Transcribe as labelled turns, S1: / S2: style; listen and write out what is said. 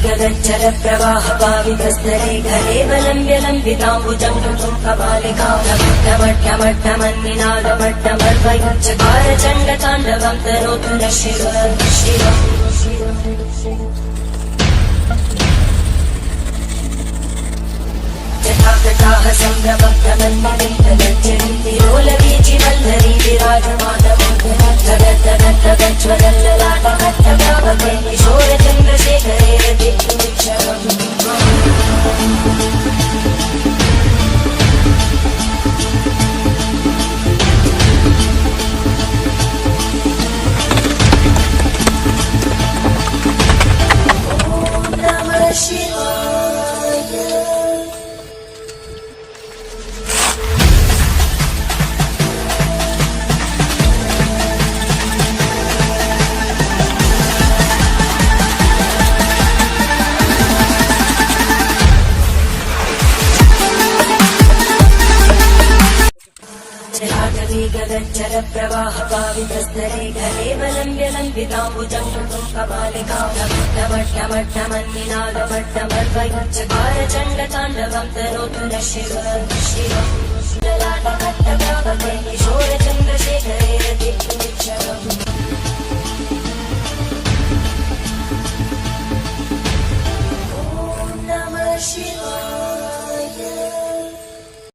S1: गगच्चर प्रवाह पावितस्तरे घरे बलम्ब्यलम्बिताम्बुजं कृतं कपालिकामट्टमट्टमन्निनादमट्टमर्वयुच्चकार चण्डताण्डवं तनोतु न शिव जटाकटाः सम्भ्रमभ्रमन्मलितगज्जरीतिरोलवीचि वल्लरी विराजमानमोहनज्वलल्ललाटकट्टभावके किशोरचन्द्रशेखरे रतिक्षरम् गगच्चर प्रवाह पावितस्तरे घरे बलम्ब्यलम्बिताम्बुजं कृतं कपालिकामट्टमट्टमन्निनादमट्टमर्वयुच्चकार चण्डताण्डवं तनोतु न शिव ललाटकट्टभावके किशोरचन्द्रशेखरे